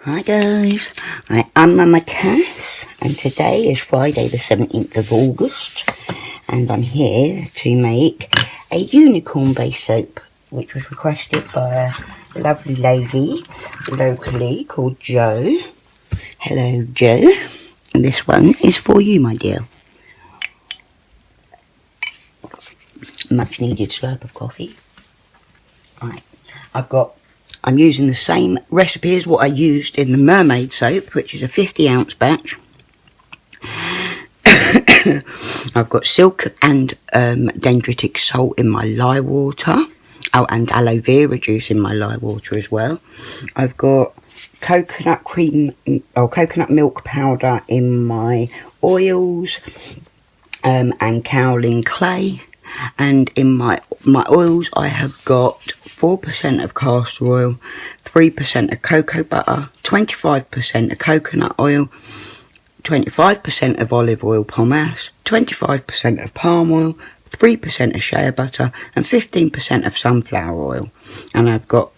Hi guys, I'm MammaCass and today is Friday the 17th of August and I'm here to make a unicorn base soap which was requested by a lovely lady locally called Jo. Hello Jo, and this one is for you my dear. Much needed slurp of coffee. Right, I'm using the same recipe as what I used in the mermaid soap, which is a 50-ounce batch. I've got silk and dendritic salt in my lye water. Oh, and aloe vera juice in my lye water as well. I've got coconut cream or coconut milk powder in my oils, and kaolin clay. And in my oils I have got 4% of castor oil, 3% of cocoa butter, 25% of coconut oil, 25% of olive oil pomace, 25% of palm oil, 3% of shea butter and 15% of sunflower oil. And I've got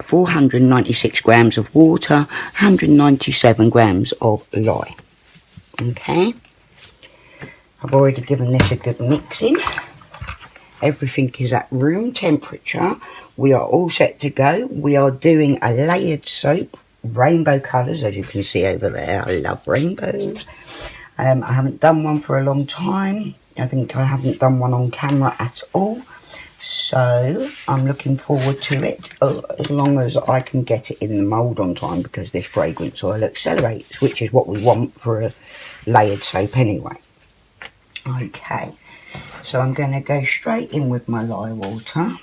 496 grams of water, 197 grams of lye. Okay. I've already given this a good mixing. Everything is at room temperature. We are all set to go. We are doing a layered soap, rainbow colours, as you can see over there. I love rainbows. I haven't done one for a long time. I think I haven't done one on camera at all. So I'm looking forward to it, as long as I can get it in the mould on time, because this fragrance oil accelerates, which is what we want for a layered soap anyway. Okay, so I'm going to go straight in with my lye water.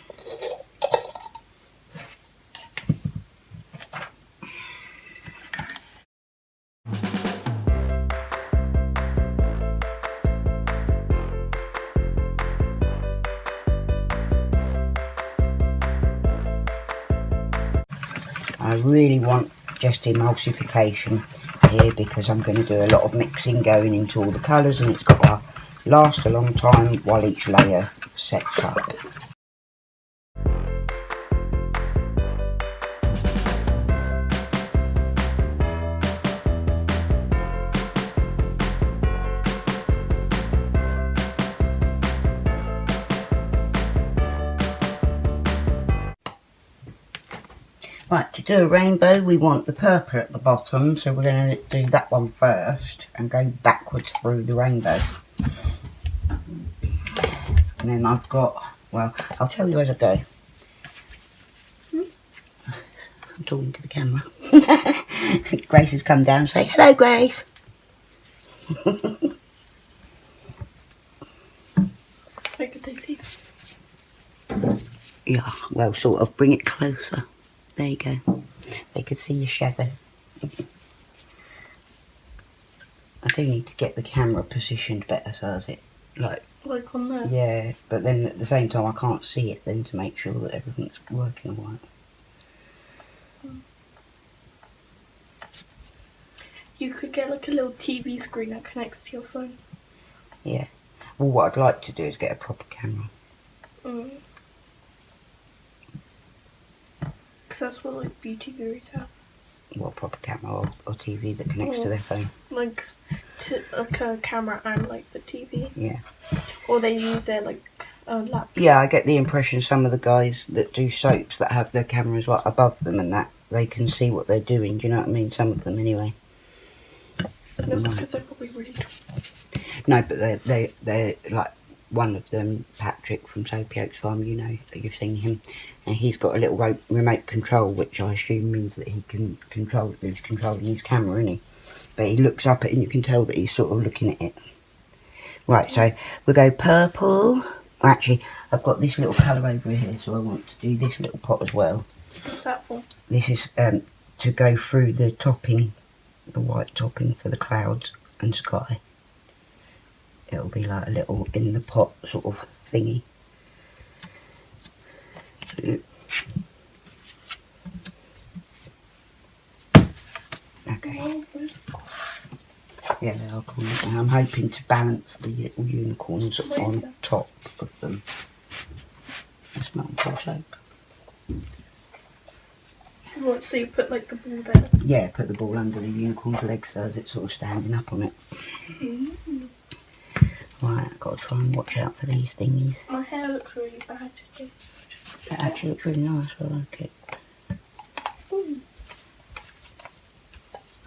I really want just emulsification here because I'm going to do a lot of mixing going into all the colours, and it's got to last a long time while each layer sets up. Right, to do a rainbow we want the purple at the bottom, so we're going to do that one first and go backwards through the rainbow. And then I've got, well, I'll tell you as I go. I'm talking to the camera. Grace has come down, say hello Grace. How could they see? Yeah, well, sort of bring it closer. There you go. They could see your shadow. I do need to get the camera positioned better so as it like on there? Yeah, but then at the same time I can't see it then to make sure that everything's working all right. You could get like a little TV screen that connects to your phone. Yeah. Well, what I'd like to do is get a proper camera. Because that's what like beauty gurus have. Well, proper camera or TV that connects to their phone. Like a camera and like the TV. Yeah. Or they use their like laptop. Yeah, I get the impression some of the guys that do soaps that have their cameras right above them and that they can see what they're doing. Do you know what I mean? Some of them anyway. That's because they're probably really tall. No, but they're like one of them, Patrick from Soapy Oaks Farm, you know, you've seen him, and he's got a little remote control, which I assume means that he can control, he's controlling his camera, isn't he? But he looks up at it and you can tell that he's sort of looking at it. Right, so we'll go purple. Actually, I've got this little colour over here, so I want to do this little pot as well. What's that for? This is to go through the topping, the white topping for the clouds and sky. It'll be like a little in the pot sort of thingy. Okay. Yeah, they are cool. And I'm hoping to balance the little unicorns on top of them. That's not for soap. What, so you put like the ball there? Yeah, put the ball under the unicorn's legs so as it's sort of standing up on it. Right, I've got to try and watch out for these thingies. My hair looks really bad today. It actually looks really nice, I like it.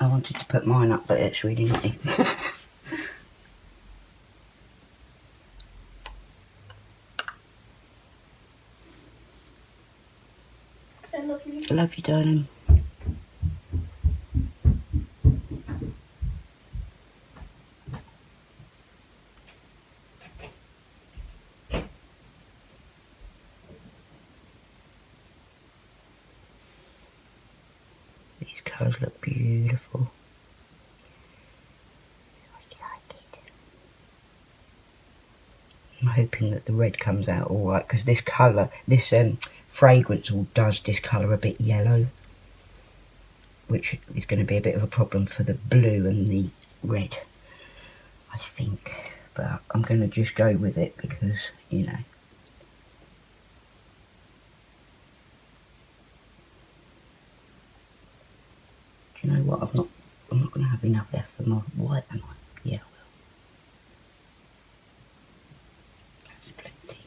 I wanted to put mine up, but it's really naughty. I love you. I love you, darling. These colours look beautiful. I like it. I'm hoping that the red comes out alright, because this colour, this fragrance all does discolour a bit yellow, which is going to be a bit of a problem for the blue and the red, I think. But I'm going to just go with it because, you know. Do you know what? I'm not going to have enough left for my white, am I? Yeah, I will. That's plenty.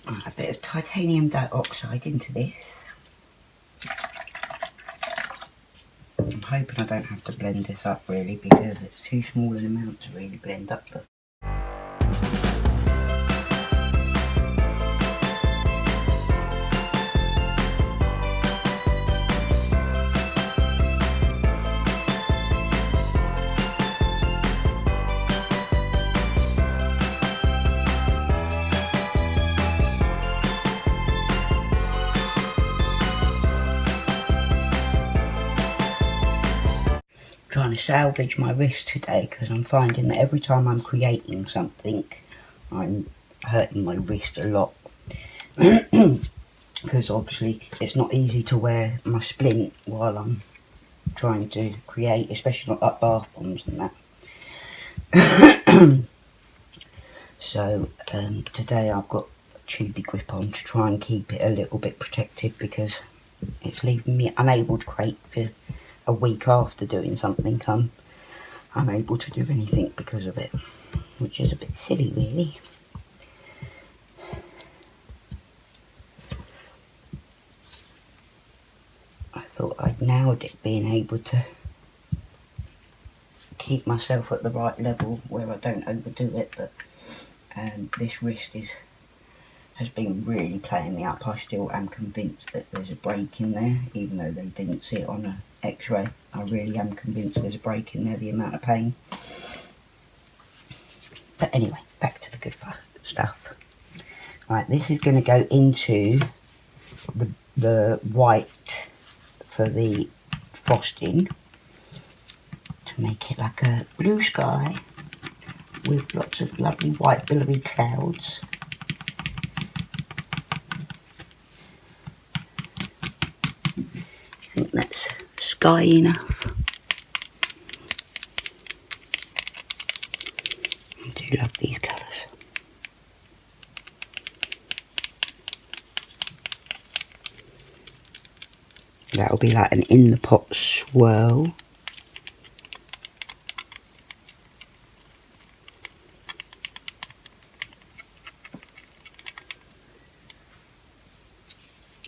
Right, a bit of titanium dioxide into this. I'm hoping I don't have to blend this up really, because it's too small an amount to really blend up. But trying to salvage my wrist today, because I'm finding that every time I'm creating something I'm hurting my wrist a lot, because obviously it's not easy to wear my splint while I'm trying to create, especially not like bath bombs and that. So today I've got a tubey grip on to try and keep it a little bit protected, because it's leaving me unable to create for a week after doing something. I'm unable to do anything because of it, which is a bit silly really. I thought I'd nailed it, being able to keep myself at the right level where I don't overdo it, but this wrist has been really playing me up. I still am convinced that there's a break in there, even though they didn't see it on an x-ray. I really am convinced there's a break in there, the amount of pain. But anyway, back to the good stuff. Right, this is going to go into the white for the frosting, to make it like a blue sky with lots of lovely white billowy clouds. I think that's sky enough. I do love these colours. That'll be like an in the pot swirl.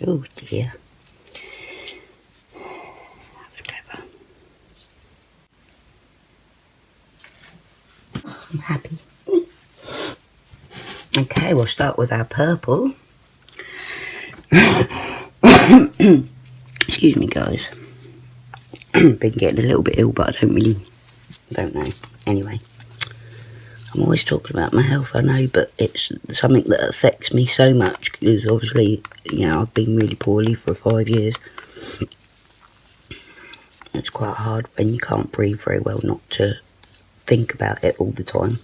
Oh dear. That's clever. I'm happy. Okay, we'll start with our purple. Excuse me guys. Been getting a little bit ill, but I don't know. Anyway, I'm always talking about my health, I know, but it's something that affects me so much, because obviously, you know, I've been really poorly for 5 years. It's quite hard when you can't breathe very well not to think about it all the time,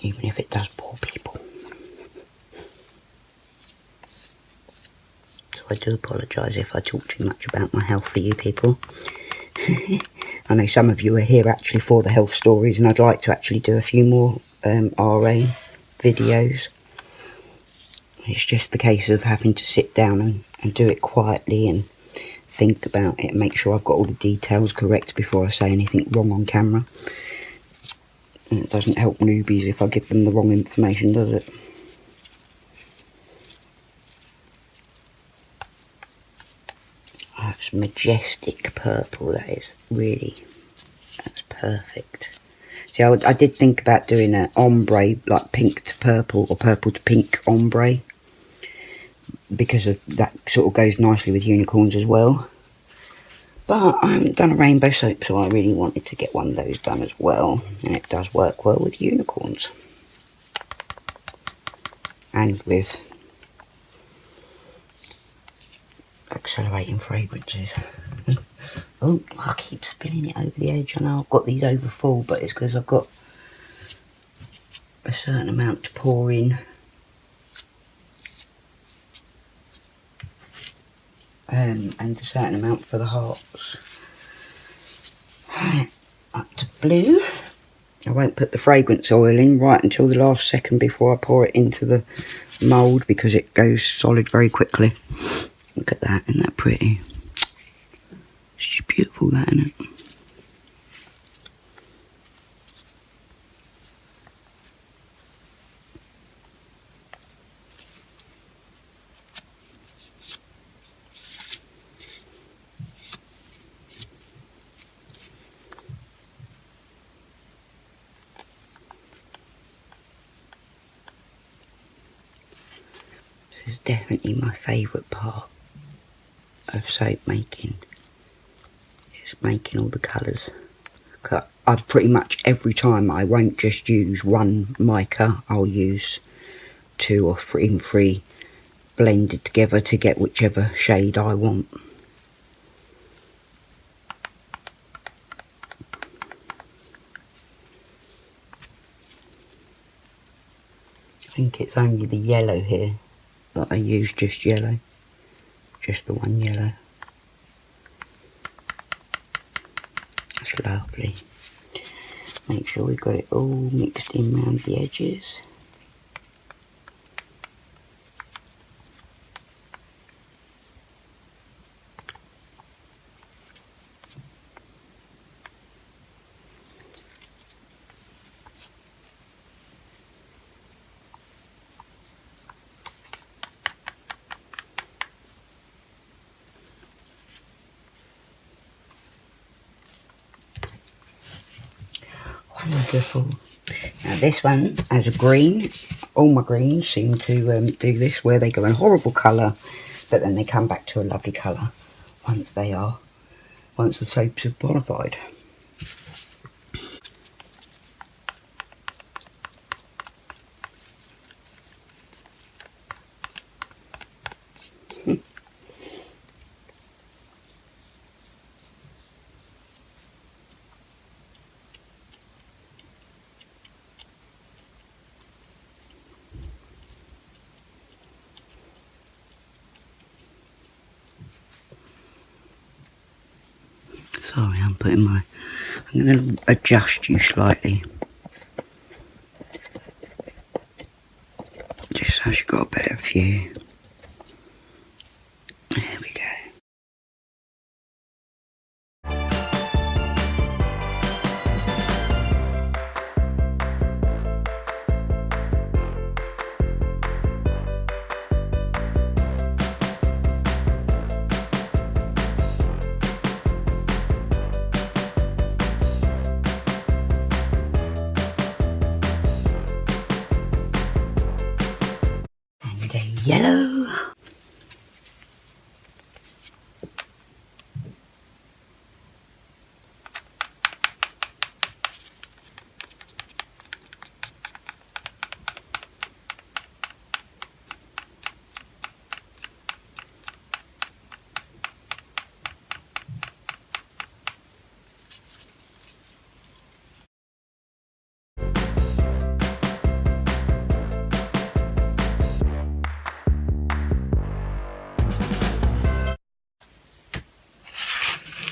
even if it does bore people. So I do apologise if I talk too much about my health for you people. I know some of you are here actually for the health stories, and I'd like to actually do a few more RA videos. It's just the case of having to sit down and do it quietly and think about it and make sure I've got all the details correct before I say anything wrong on camera. And it doesn't help newbies if I give them the wrong information, does it? That's majestic purple, that is. Really, that's perfect. See, I did think about doing an ombre, like pink to purple or purple to pink ombre, because of that sort of goes nicely with unicorns as well. But I haven't done a rainbow soap, so I really wanted to get one of those done as well. And it does work well with unicorns. And with accelerating fragrances. Oh, I keep spilling it over the edge. I know I've got these over full, but it's because I've got a certain amount to pour in. And a certain amount for the hearts. Up to blue. I won't put the fragrance oil in right until the last second before I pour it into the mould, because it goes solid very quickly. Look at that, isn't that pretty? It's just beautiful, that, isn't it? This is definitely my favourite part of soap making. It's making all the colours. I pretty much every time I won't just use one mica, I'll use 2 or 3 blended together to get whichever shade I want. I think it's only the yellow here that I use just yellow. Just the one yellow. That's lovely. Make sure we've got it all mixed in around the edges. Wonderful. Now this one has a green. All my greens seem to do this, where they go in a horrible colour, but then they come back to a lovely colour once the soaps have qualified. Sorry, I'm going to adjust you slightly. Just so you've got a better view. There we go. And a yellow.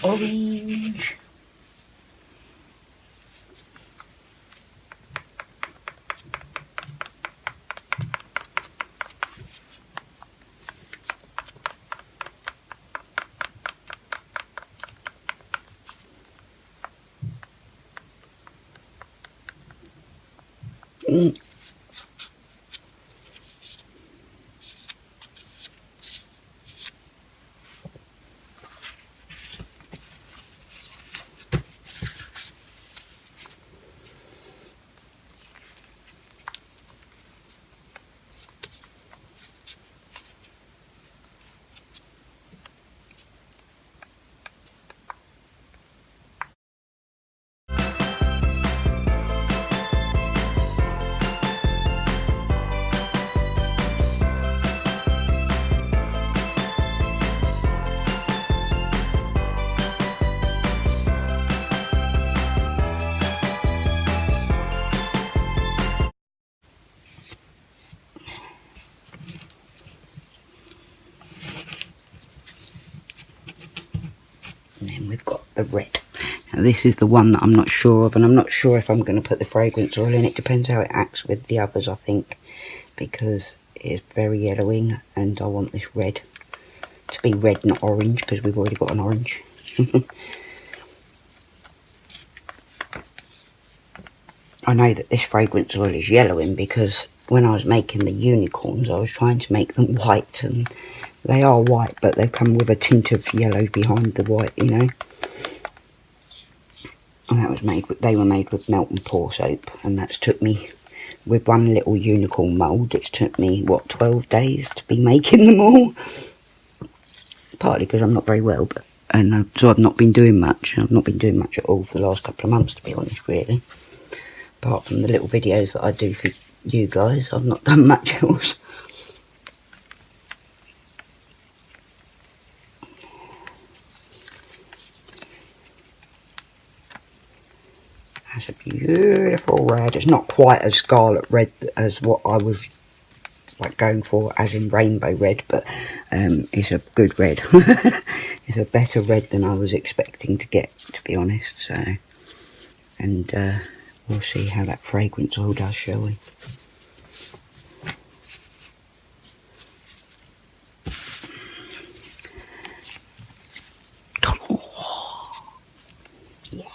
Orange. And then we've got the red. Now this is the one that I'm not sure of, and I'm not sure if I'm going to put the fragrance oil in. It depends how it acts with the others, I think, because it's very yellowing, and I want this red to be red, not orange, because we've already got an orange. I know that this fragrance oil is yellowing because when I was making the unicorns, I was trying to make them white, and they are white, but they come with a tint of yellow behind the white, you know. And that was made with, they were made with melt and pour soap, and that's took me, with one little unicorn mould, it's took me, what, 12 days to be making them all. Partly because I'm not very well, but so I've not been doing much. I've not been doing much at all for the last couple of months, to be honest, really. Apart from the little videos that I do for you guys, I've not done much else. That's a beautiful red. It's not quite as scarlet red as what I was like going for, as in rainbow red, but it's a good red. It's a better red than I was expecting to get, to be honest. So, and we'll see how that fragrance oil does, shall we? Yeah.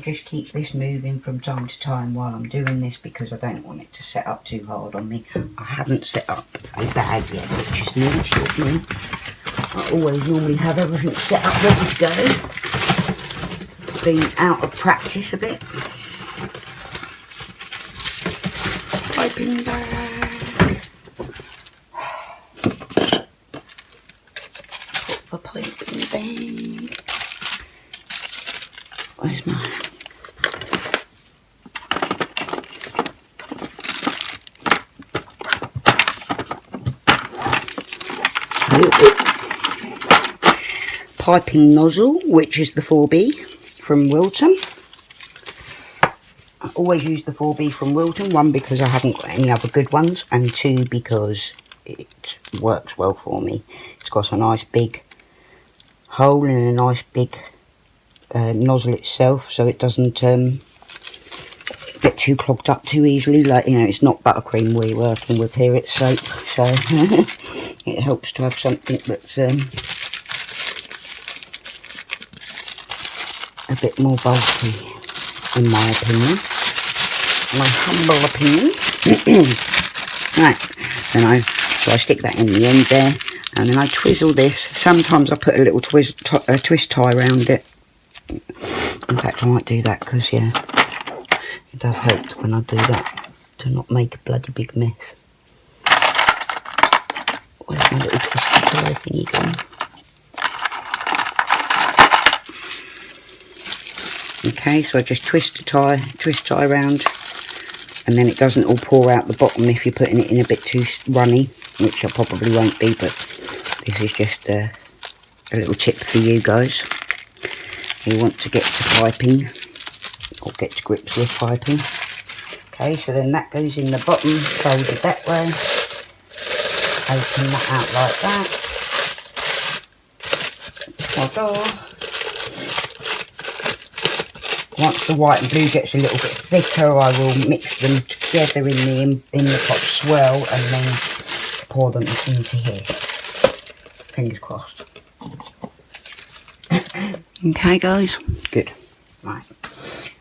Just keep this moving from time to time while I'm doing this, because I don't want it to set up too hard on me. I haven't set up a bag yet, which is new to me. I always normally have everything set up ready to go. Been out of practice a bit. Piping bag. Put the piping bag. Where's mine? Piping nozzle, which is the 4B from Wilton. I always use the 4B from Wilton, one because I haven't got any other good ones, and two because it works well for me. It's got a nice big hole and a nice big nozzle itself, so it doesn't get too clogged up too easily. Like, you know, it's not buttercream we're working with here, it's soap, so it helps to have something that's a bit more bulky, in my opinion, my humble opinion. Right, so I stick that in the end there, and then I twizzle this. Sometimes I put a little twist tie around it. In fact, I might do that because, yeah, it does help when I do that to not make a bloody big mess. Where's my little twisty tie thingy gone? Okay, so I just twist tie around, and then it doesn't all pour out the bottom if you're putting it in a bit too runny, which I probably won't be, but this is just a little tip for you guys. you want to get to piping, or get to grips with piping. Okay, so then that goes in the bottom, folded that way. Open that out like that. Ta-da. Once the white and blue gets a little bit thicker, I will mix them together in the pot swirl and then pour them into here. Fingers crossed. Okay guys, good. Right,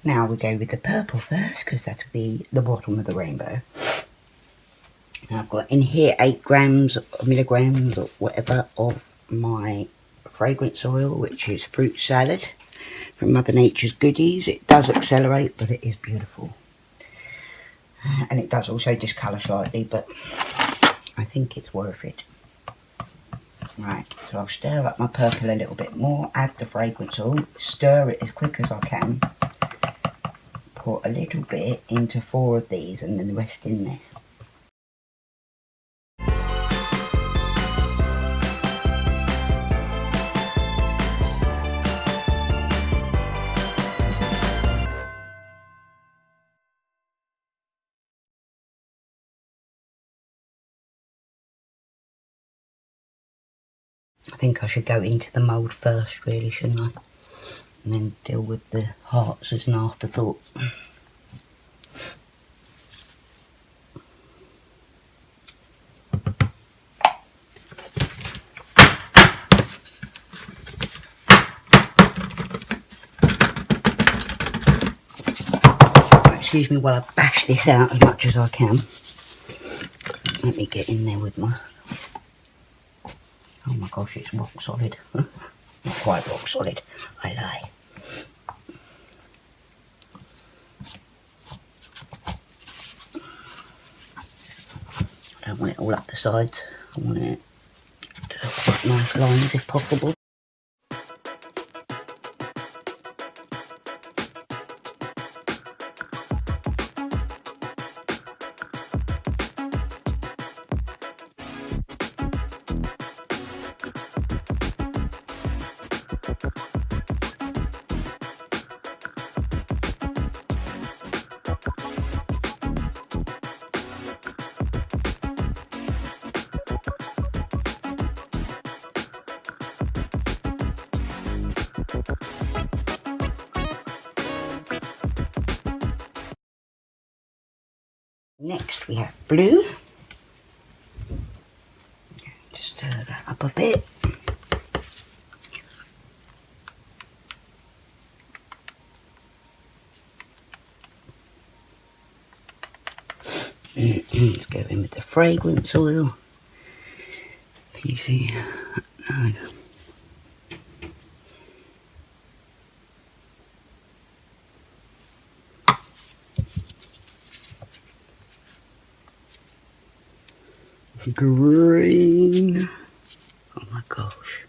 now we go with the purple first, because that'll be the bottom of the rainbow. Now I've got in here 8 milligrams or whatever of my fragrance oil, which is fruit salad from Mother Nature's Goodies. It does accelerate, but it is beautiful. And it does also discolour slightly, but I think it's worth it. Right, so I'll stir up my purple a little bit more, add the fragrance oil, stir it as quick as I can, pour a little bit into 4 of these and then the rest in there. I think I should go into the mould first, really, shouldn't I? And then deal with the hearts as an afterthought. Excuse me while I bash this out as much as I can. Let me get in there with my... Oh my gosh, it's rock solid. Not quite rock solid, I lie. I don't want it all up the sides. I want it to have quite nice lines if possible. Next we have blue. Just stir that up a bit. Let's go in with the fragrance oil. Can you see? No. Green. Oh my gosh.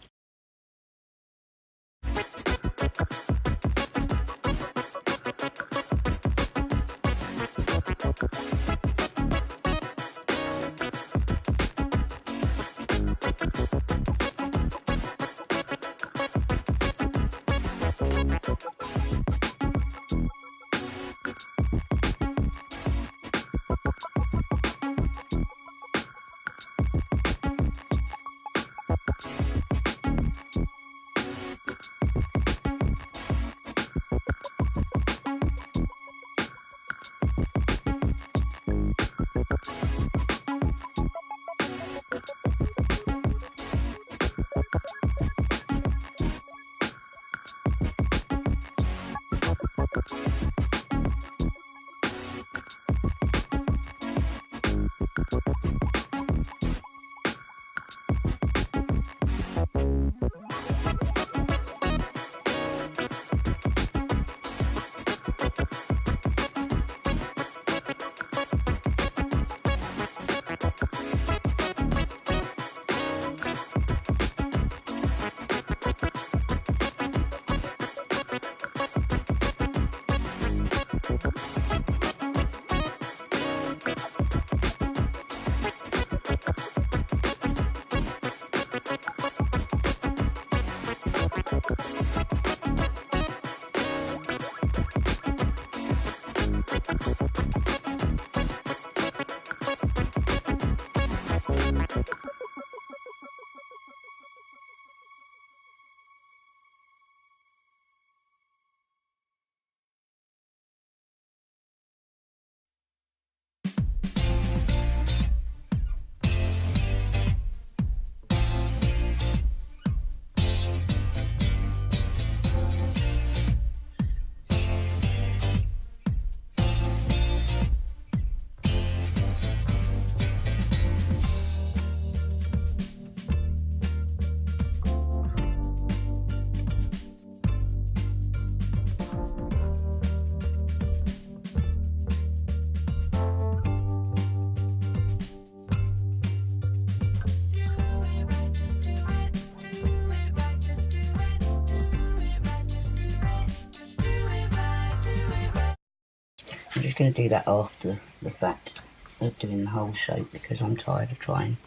just going to do that after the fact of doing the whole shape, because I'm tired of trying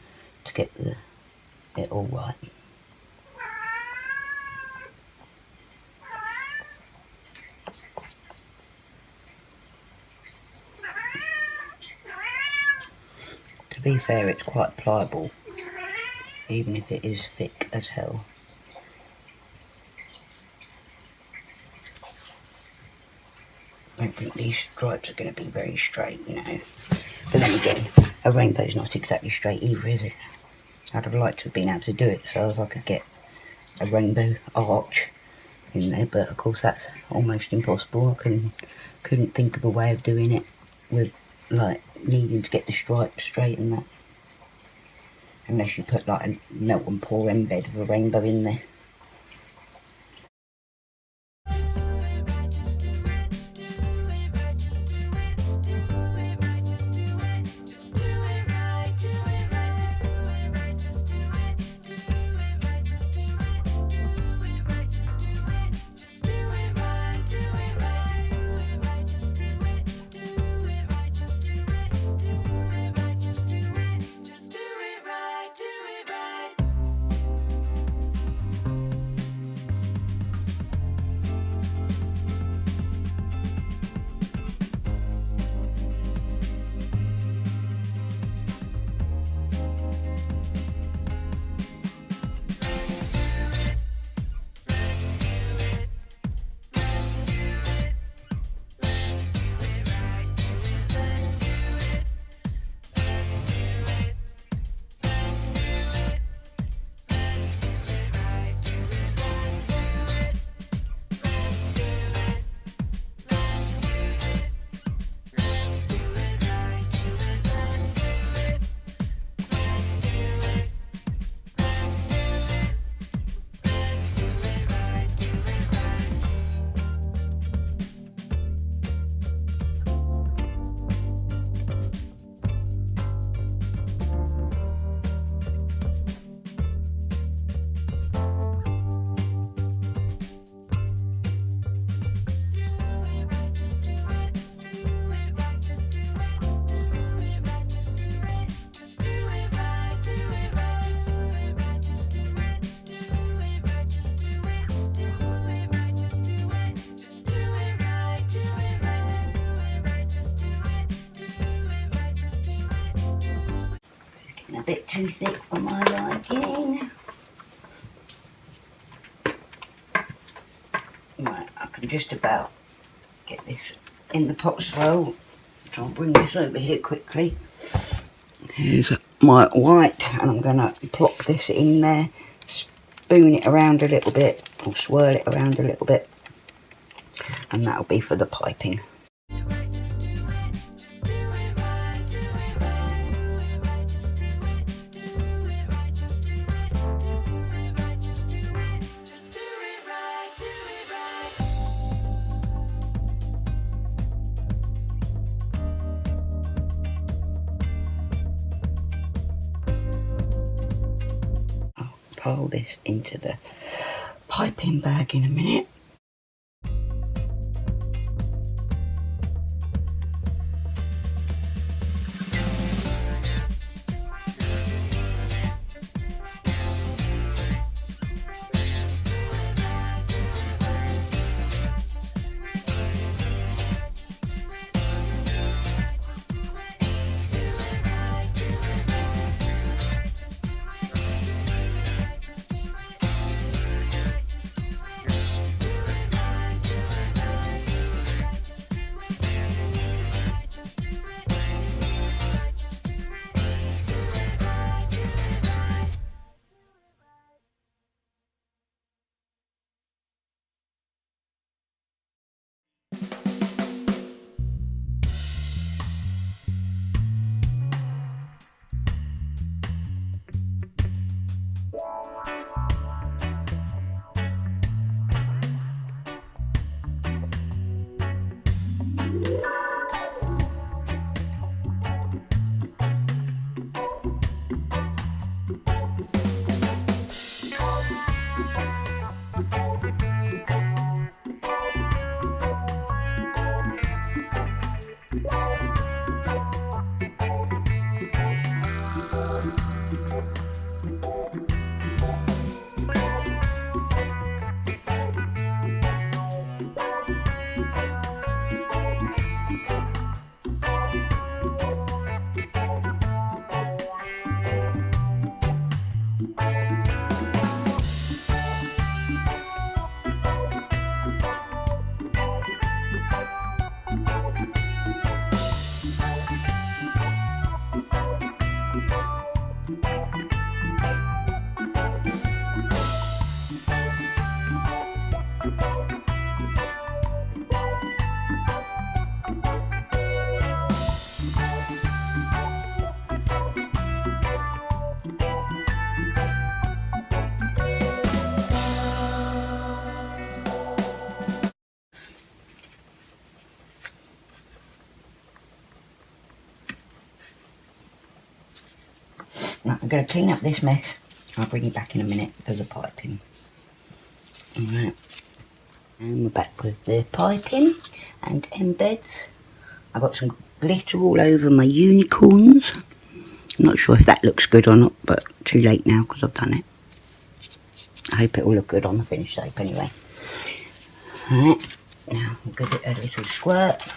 to get it all right. To be fair, it's quite pliable, even if it is thick as hell. I don't think these stripes are going to be very straight, you know. But then again, a rainbow's not exactly straight either, is it? I'd have liked to have been able to do it so as I could get a rainbow arch in there, but of course that's almost impossible. I couldn't think of a way of doing it with like needing to get the stripes straight and that, unless you put like a melt and pour embed of a rainbow in there. A bit too thick for my liking. Right, I can just about get this in the pot swirl. So I'll bring this over here quickly. Here's my white, and I'm going to plop this in there, spoon it around a little bit, or swirl it around a little bit, and that'll be for the piping. Pile this into the piping bag in a minute. Right, I'm going to clean up this mess. I'll bring you back in a minute for the piping. Alright, and we're back with the piping and embeds. I've got some glitter all over my unicorns. I'm not sure if that looks good or not, but too late now because I've done it. I hope it will look good on the finished shape anyway. Alright, now we'll give it a little squirt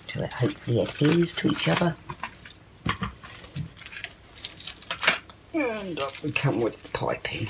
till it hopefully adheres to each other. And up we come with the piping.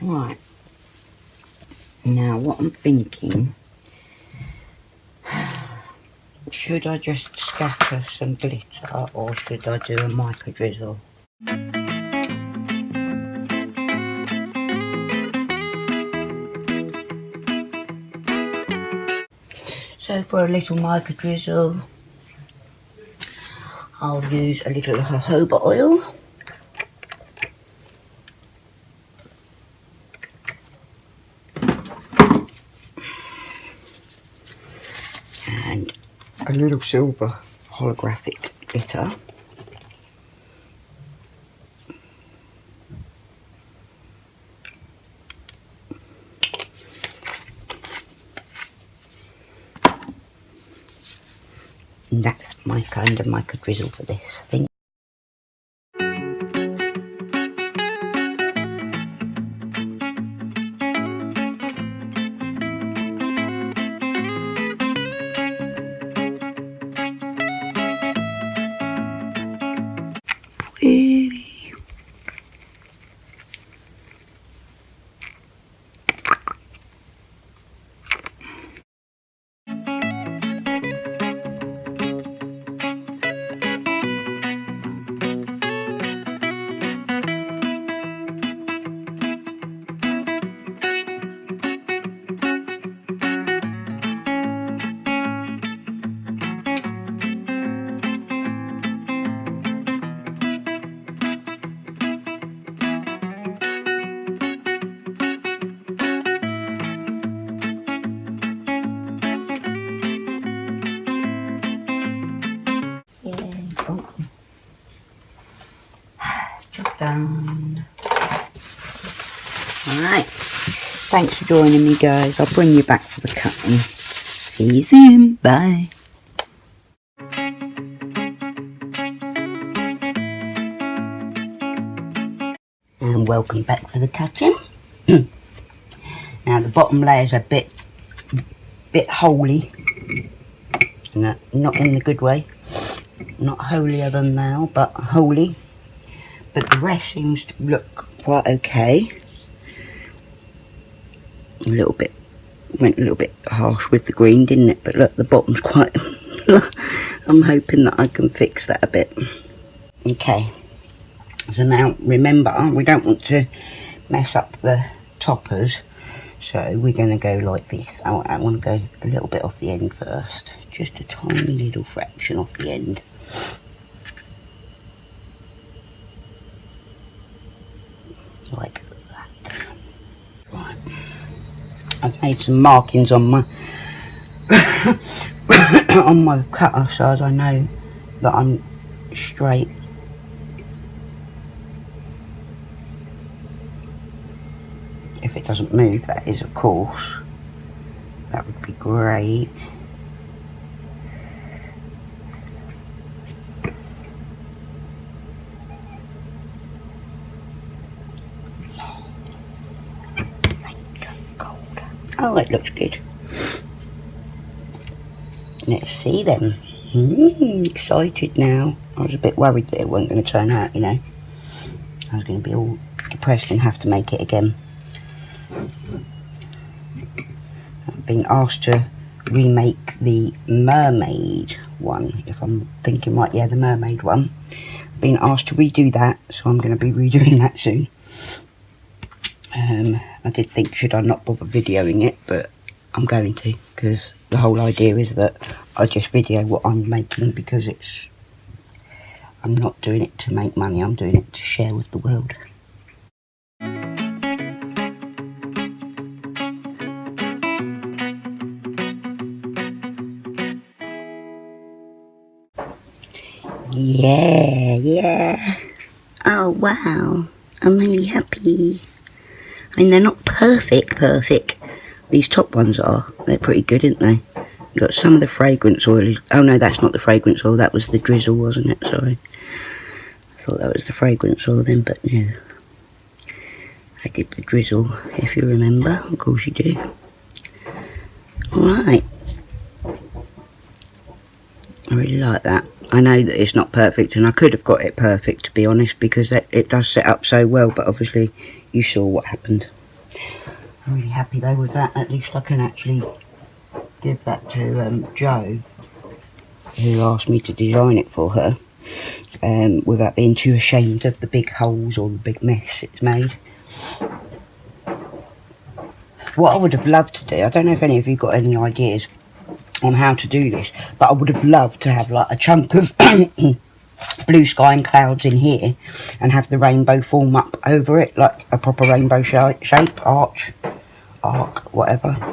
Right, now what I'm thinking, should I just scatter some glitter or should I do a mica drizzle? So for a little mica drizzle, I'll use a little jojoba oil. And a little silver holographic glitter. And that's my kind of mica drizzle for this thing. Pretty. Job done. Alright, thanks for joining me guys. I'll bring you back for the cutting. See you soon, bye. And welcome back for the cutting. Now the bottom layer's a bit holy, no, not in the good way, not holier than thou, but holy. But the rest seems to look quite okay. Went a little bit harsh with the green, didn't it? But look, the bottom's quite I'm hoping that I can fix that a bit. Okay, so now remember, we don't want to mess up the toppers, so we're going to go like this. I want to go a little bit off the end first, just a tiny little fraction off the end. Like that. Right. I've made some markings on my on my cutter so as I know that I'm straight. If it doesn't move, that is, of course. That would be great. Oh, it looks good. Let's see them. Excited now. I was a bit worried that it wasn't going to turn out, you know. I was going to be all depressed and have to make it again. I've been asked to remake the mermaid one, if I'm thinking right. Yeah, the mermaid one. I've been asked to redo that, so I'm going to be redoing that soon. I did think, should I not bother videoing it, but I'm going to, because the whole idea is that I just video what I'm making, because I'm not doing it to make money, I'm doing it to share with the world. Yeah. Oh wow, I'm really happy. I mean, they're not perfect. These top ones are. They're pretty good, aren't they? You've got some of the fragrance oil. Oh no, that's not the fragrance oil. That was the drizzle, wasn't it? Sorry. I thought that was the fragrance oil then, but no. I did the drizzle, if you remember. Of course you do. Alright. I really like that. I know that it's not perfect, and I could have got it perfect, to be honest, because it does set up so well, but obviously you saw what happened. I'm really happy though with that. At least I can actually give that to Joe who asked me to design it for her, without being too ashamed of the big holes or the big mess it's made. What I would have loved to do, I don't know if any of you got any ideas on how to do this, but I would have loved to have like a chunk of blue sky and clouds in here and have the rainbow form up over it like a proper rainbow shape, arc, whatever.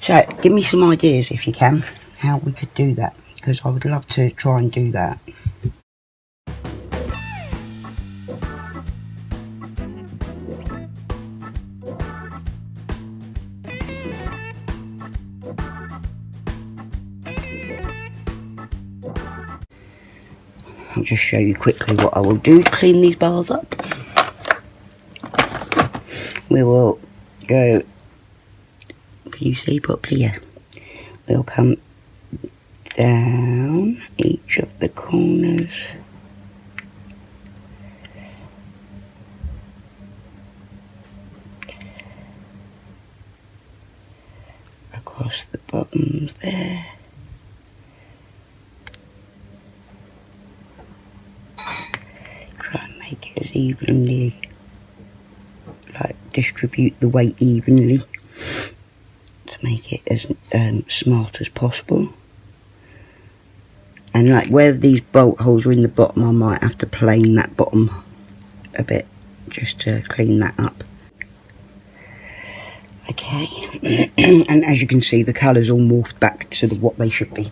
So give me some ideas if you can how we could do that, because I would love to try and do that. I'll just show you quickly what I will do to clean these bars up. We will go, can you see properly? Yeah. We'll come down each of the corners. Across the bottoms there. Try and make it as evenly, like distribute the weight evenly to make it as smart as possible. And like where these bolt holes are in the bottom, I might have to plane that bottom a bit just to clean that up. Okay, and as you can see, the colours all morphed back to what they should be.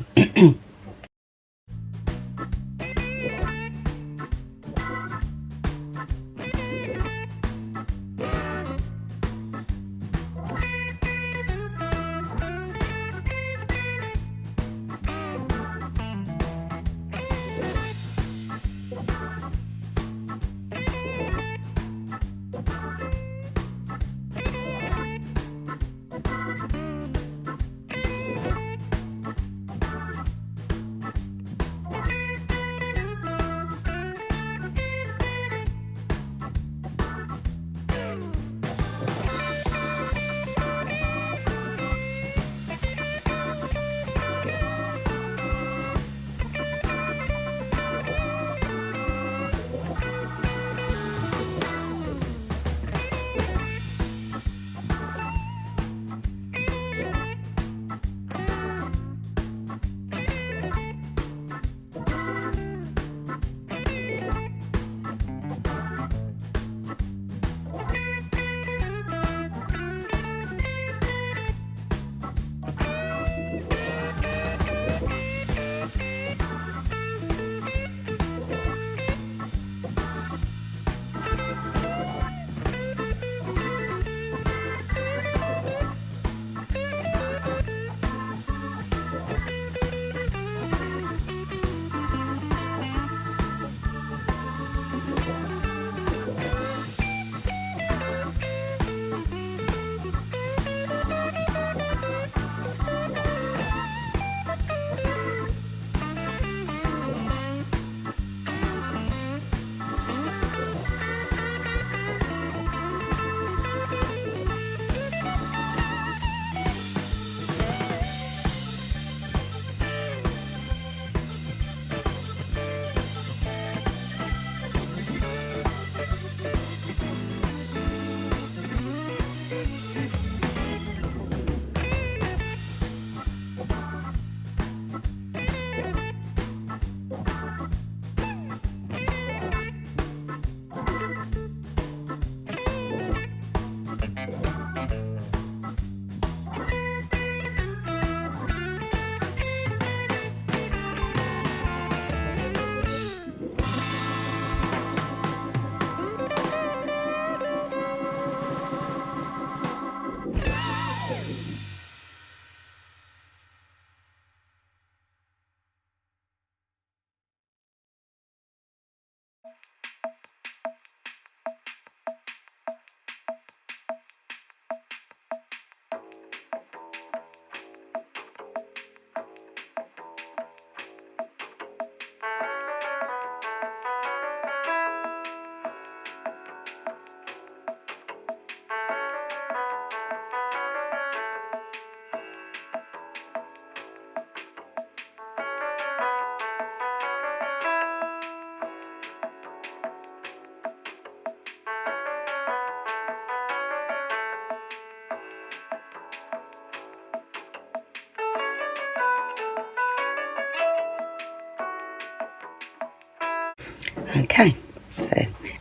Okay, so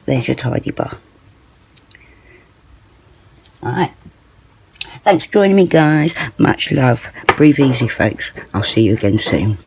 there's your tidy bar. Alright, thanks for joining me guys, much love, breathe easy folks, I'll see you again soon.